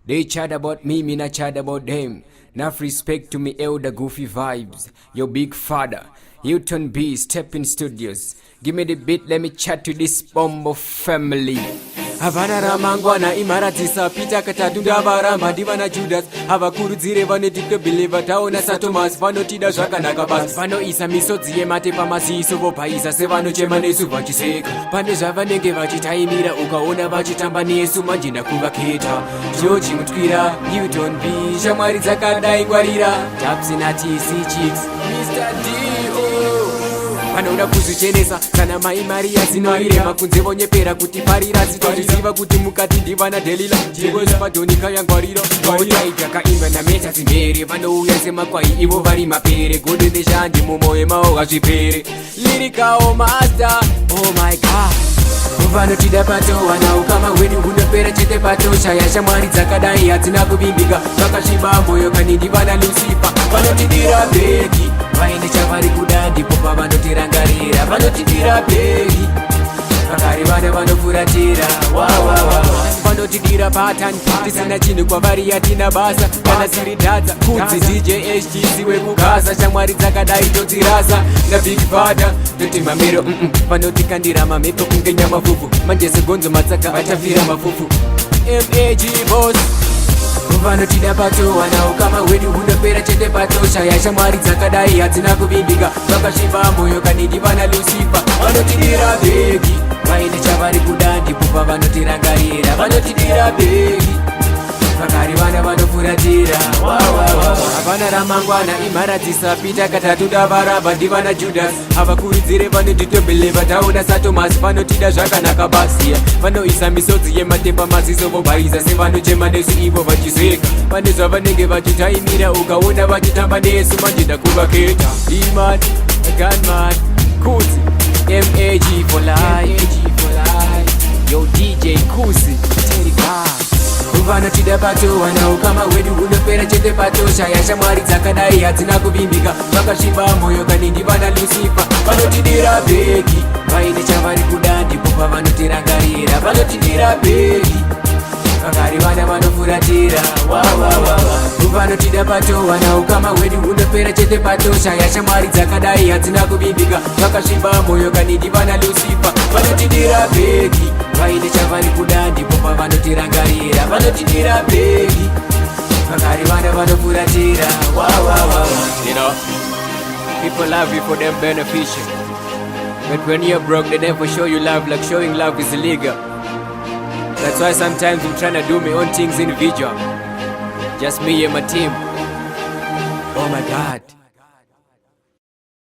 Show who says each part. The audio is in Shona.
Speaker 1: They chat about me not chat about them. Enough respect to me elder goofy vibes. Your big father, Hilton B, Stepping Studios. Give me the beat, let me chat to this bomb of family. Havana ramangwana imaratisa pita katatu ndavaramba ndivana Judas havakurudzire vanotike believer taona saThomas vanotida zvakanaka basi vanoisa misodzi yemate pamaziso vobhaisa sevanochema nesu vachiseka pane zvavanenge vachitaimira ukaona vachitamba nesu manje ndakuvaketa George Mutwira Hilton B shamwari dzakadai ngwarira tapsinati chicks Mr. D.O. vanoda kuzvichenesa kana mai Maria dzinoirema kunze vonyepera kuti parira dzitoziva kuti mukati ndivana Delila ndingozvapadhonika yangwariro vautaidakaimba nameta dzimbere vanouya semakwai ivo vari mapere gode neshandi mumwoyo mavo vazvipere lirikawo master oh my god vanotida patowana ukama hwedu hunopera chete patoshaya shamwari dzakadai hadzina kuvimbika vakasviba moyo kanindi vana Lucifer vanotidira bheki vaine chavari kuda ndipo pavanotirangarira vanotidira bheki vakari vana vanofuratira vanotidira patani tisina chinhu kwavari yatina basa kana siri dhadza kudzi DJ HTC wekugasa shamwari dzakadai todzirasa nabig father toti mamero vanotikandira mamhepo kunge nyamafufu manje segonzo matsaka achafira mafufu MAG boss vanotida patowana ukama hwedu hunopera chete patoshaya shamwari dzakadai hadzina kuvimbika vakasviba moyo kanindi vana Lucifer vanotidira bheki vaine chavari kuda ndipo pavanotirangarira vanotidira bheki vakari vana vanofuratira havana ramangwana imharadzisa pita katatu ndavaramba ndivana Judas havakurudzire vanotitobeleva taona saThomas vanotida zvakanaka basi vanoisa misodzi yematemba maziso vobhaisa sevanochema nesu ivo vachiseka pane zvavanenge vachitaimira ukaona vachitamba nesu manje ndakuvaketa Iman Gunman Kusi MAG for life yo DJ Kusi Terika vanotida patowana ukama hwedu hunopera chete patoshaya shamwari dzakadai hadzina kuvimbika vakasviba moyo kanindi vana Lucifer vanotidira bheki vaine chavari kuda ndipo pavanotirangarira vanotidira bheki vakari vana vanofuratira vanotida patowana ukama hwedu hunopera chete patoshaya shamwari dzakadai hadzina kuvimbika vakasviba moyo kanindi vana Lucifer vanotidira bheki vaine chavari kuda ndipo pavanotirangarira vanotidira bheki vakari vana vanofuratira You know, people love you for them beneficial, but when you're broke they never show you love like showing love is illegal. That's why sometimes I'm trying to do my own things individual, just me and my team. Oh my god.